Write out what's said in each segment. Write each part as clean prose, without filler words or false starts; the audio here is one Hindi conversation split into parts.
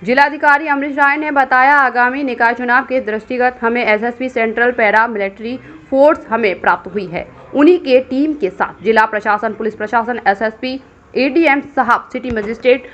जिलाधिकारी अमरीश राय ने बताया, आगामी निकाय चुनाव के दृष्टिगत हमें SSB central para military force हमें प्राप्त हुई है। उन्हीं के टीम के साथ जिला प्रशासन, पुलिस प्रशासन, एसएसपी, एडीएम साहब, city magistrate,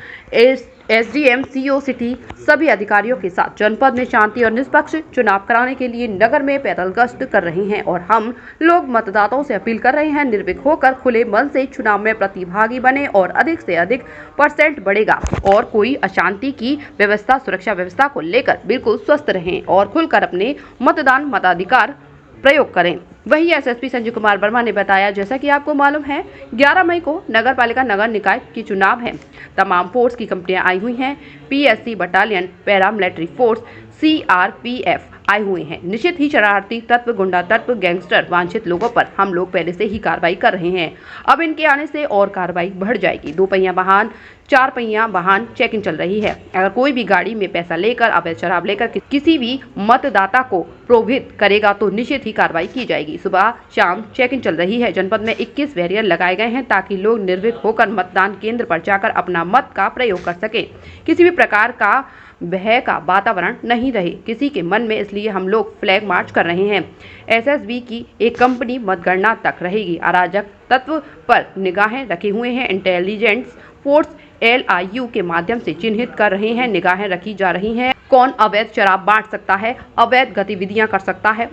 SDM, CO city सभी अधिकारियों के साथ जनपद में शांति और निष्पक्ष चुनाव कराने के लिए नगर में पैदल गश्त कर रहे हैं और हम लोग मतदाताओं से अपील कर रहे हैं, निर्भीक होकर खुले मन से चुनाव में प्रतिभागी बने और अधिक से अधिक % बढ़ेगा और कोई अशांति की व्यवस्था, सुरक्षा व्यवस्था को लेकर बिल्कुल स्वस्थ रहें और खुलकर अपने मताधिकार प्रयोग करें। वहीं एसएसपी संजय कुमार वर्मा ने बताया, जैसा कि आपको मालूम है 11 मई को नगर पालिका नगर निकाय की चुनाव है। तमाम फोर्स की कंपनियां आई हुई हैं। PSC battalion, para military force, CRPF आए हुए हैं। निश्चित ही शरारती तत्व, गुंडा तत्व, गैंगस्टर, वांछित लोगों पर हम लोग पहले से ही कार्रवाई कर रहे हैं। अब इनके आने से और कार्रवाई बढ़ जाएगी। 2 पहिया वाहन, 4 पहिया वाहन चेकिंग चल रही है। अगर कोई भी गाड़ी में पैसा लेकर, अवैध शराब लेकर किसी भी मतदाता को प्रलोभित करेगा तो निश्चित ही कार्रवाई की जाएगी। सुबह शाम चेकिंग चल रही है। जनपद में 21 बैरियर लगाए गए हैं ताकि लोग निर्भीक होकर मतदान केंद्र पर जाकर अपना मत का प्रयोग कर सके। किसी भी प्रकार का भय का वातावरण नहीं रहे किसी के मन में, इसलिए हम लोग फ्लैग मार्च कर रहे हैं। एसएसबी की एक कंपनी मतगणना तक रहेगी। अराजक तत्व पर निगाहें रखे हुए हैं। इंटेलिजेंस फोर्स LIU के माध्यम से चिन्हित कर रहे हैं, निगाहें रखी जा रही हैं। कौन अवैध शराब बांट सकता है, अवैध गतिविधियां कर सकता है,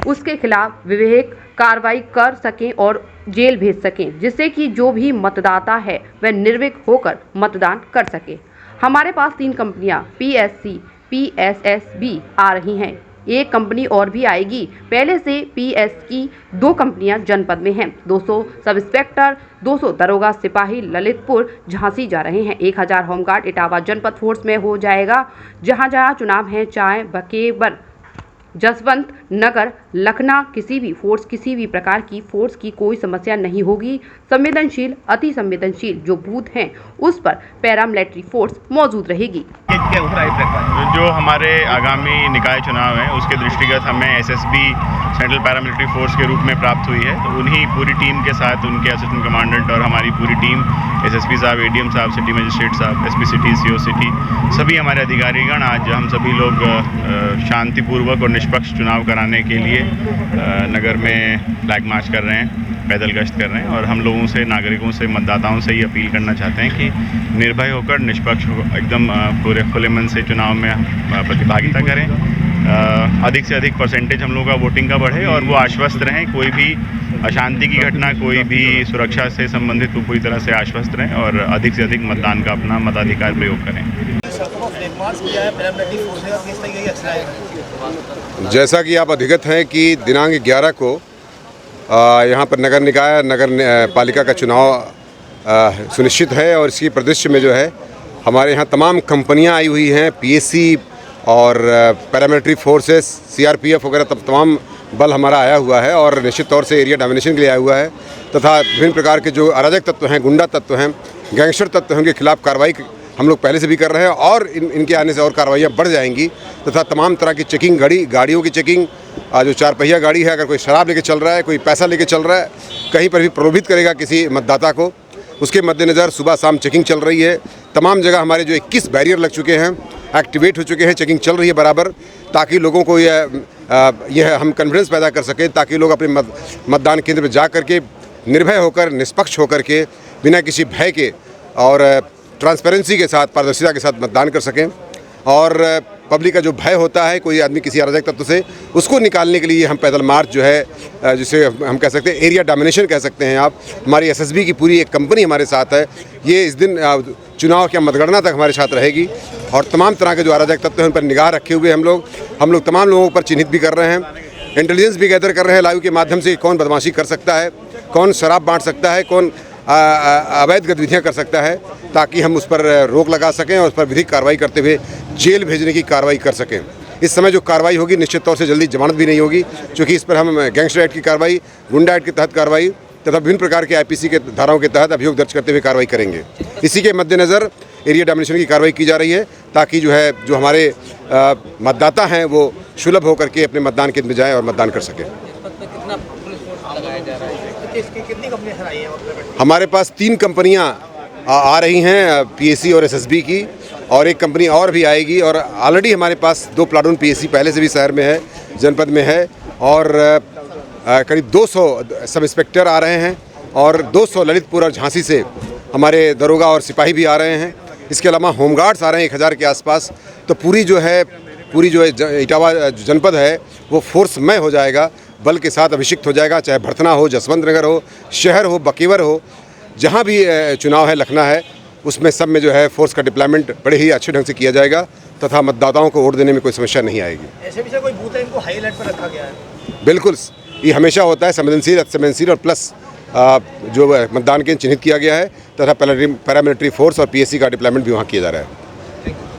उसके खिलाफ विवेक कार्रवाई कर सकें और जेल भेज सकें, जिससे कि जो भी मतदाता है वह निर्भीक होकर मतदान कर सके। हमारे पास 3 कंपनियां PSC, PSSB आ रही हैं। एक कंपनी और भी आएगी। पहले से PS की 2 कंपनियां जनपद में हैं। 200 सब इंस्पेक्टर, 200 दरोगा सिपाही ललितपुर, झांसी जा रहे हैं। 1000 होमगार्ड इटावा जनपद फोर्स में हो जाएगा। जहां जहां चुनाव है, चाहे बकेबर, जसवंत नगर, लखना, किसी भी प्रकार की फोर्स की कोई समस्या नहीं होगी। संवेदनशील, अति संवेदनशील जो बूथ हैं उस पर पैरामिलिट्री फोर्स मौजूद रहेगी। जो हमारे आगामी निकाय चुनाव है उसके दृष्टिगत हमें एसएसबी सेंट्रल पैरामिलिट्री फोर्स के रूप में प्राप्त हुई है। तो उन्हीं पूरी टीम के साथ उनके असिस्टेंट कमांडेंट और हमारी पूरी टीम, एसएसपी साहब, एडीएम साहब, सिटी मजिस्ट्रेट साहब, एसपी सिटी, सीओ सिटी, सभी हमारे अधिकारीगण आज हम सभी लोग शांतिपूर्वक और निष्पक्ष चुनाव कराने के लिए नगर में फ्लैग मार्च कर रहे हैं, पैदल गश्त कर रहे हैं और हम लोगों से, नागरिकों से, मतदाताओं से ये अपील करना चाहते हैं कि निर्भय होकर, निष्पक्ष एकदम पूरे खुले मन से चुनाव में प्रतिभागिता करें। अधिक से अधिक % हम लोगों का वोटिंग का बढ़े और वो आश्वस्त रहें। कोई भी अशांति की घटना, कोई भी सुरक्षा से संबंधित वो पूरी तरह से आश्वस्त रहें और अधिक से अधिक मतदान का अपना मताधिकार प्रयोग करें। जैसा कि आप अवगत हैं कि दिनांक 11 को यहाँ पर नगर निकाय, नगर पालिका का चुनाव सुनिश्चित है और इसकी परिदृश्य में जो है हमारे यहाँ तमाम कंपनियाँ आई हुई हैं। PSC और पैरामिलिट्री फोर्सेस, CRPF वगैरह तमाम बल हमारा आया हुआ है और निश्चित तौर से एरिया डोमिनेशन के लिए आया हुआ है तथा विभिन्न प्रकार के जो अराजक तत्व हैं, गुंडा तत्व हैं, गैंगस्टर तत्व हैं, उनके खिलाफ कार्रवाई हम लोग पहले से भी कर रहे हैं और इनके आने से और कार्रवाइयाँ बढ़ जाएंगी तथा तमाम तरह की चेकिंग, गाड़ियों की चेकिंग, जो 4 पहिया गाड़ी है, अगर कोई शराब लेके चल रहा है, कोई पैसा लेके चल रहा है, कहीं पर भी प्रलोभित करेगा किसी मतदाता को, उसके मद्देनज़र सुबह शाम चेकिंग चल रही है। तमाम जगह हमारे जो 21 बैरियर लग चुके हैं, एक्टिवेट हो चुके हैं, चेकिंग चल रही है बराबर, ताकि लोगों को यह हम कॉन्फिडेंस पैदा कर सकें, ताकि लोग अपने मतदान केंद्र पर जा कर के निर्भय होकर, निष्पक्ष होकर के, बिना किसी भय के और ट्रांसपेरेंसी के साथ, पारदर्शिता के साथ मतदान कर सकें। और पब्लिक का जो भय होता है कोई आदमी किसी अराजक तत्व से, उसको निकालने के लिए हम पैदल मार्च जो है, जिसे हम कह सकते हैं एरिया डोमिनेशन कह सकते हैं आप, हमारी एसएसबी की पूरी एक कंपनी हमारे साथ है। ये इस दिन चुनाव की मतगणना तक हमारे साथ रहेगी और तमाम तरह के जो अराजक तत्व हैं उन पर निगाह रखे हुए हम लोग तमाम लोगों पर चिन्हित भी कर रहे हैं। इंटेलिजेंस भी गैदर कर रहे हैं लाइव के माध्यम से, कौन बदमाशी कर सकता है, कौन शराब बांट सकता है, कौन अवैध गतिविधियाँ कर सकता है, ताकि हम उस पर रोक लगा सकें और उस पर विधिक कार्रवाई करते हुए जेल भेजने की कार्रवाई कर सकें। इस समय जो कार्रवाई होगी निश्चित तौर से जल्दी जमानत भी नहीं होगी, क्योंकि इस पर हम गैंगस्टर एक्ट की कार्रवाई, गुंडा एक्ट के तहत कार्रवाई तथा विभिन्न प्रकार के IPC के धाराओं के तहत अभियोग दर्ज करते हुए कार्रवाई करेंगे। इसी के मद्देनज़र एरिया डोमिनेशन की कार्रवाई की जा रही है, ताकि जो हमारे मतदाता हैं वो सुलभ होकर के अपने मतदान केंद्र में जाएँ और मतदान कर सकें। कितनी कंपनियां आई हैं? हमारे पास 3 कंपनियां आ रही हैं, PSC और SSB की, और एक कंपनी और भी आएगी और ऑलरेडी हमारे पास 2 प्लाटून पीएसी पहले से भी शहर में है, जनपद में है और करीब 200 सब इंस्पेक्टर आ रहे हैं और 200 ललितपुर और झांसी से हमारे दरोगा और सिपाही भी आ रहे हैं। इसके अलावा होमगार्ड्स आ रहे हैं 1000 के आसपास। तो पूरी जो है इटावा जनपद है वो फोर्समय हो जाएगा, बल के साथ अभिषिक्त हो जाएगा, चाहे भरथना हो, जसवंत नगर हो, शहर हो, बकीवर हो, जहाँ भी चुनाव है लखना है, उसमें सब में जो है फोर्स का डिप्लॉयमेंट बड़े ही अच्छे ढंग से किया जाएगा तथा मतदाताओं को वोट देने में कोई समस्या नहीं आएगी। ऐसे भी से कोई बूथ है इनको हाई अलर्ट पर रखा गया है? बिल्कुल, ये हमेशा होता है, संवेदनशील, अतिसंवेदनशील और प्लस जो मतदान केंद्र चिन्हित किया गया है तथा पैरामिलिट्री फोर्स और पीएसी का डिप्लॉयमेंट भी वहाँ किया जा रहा है।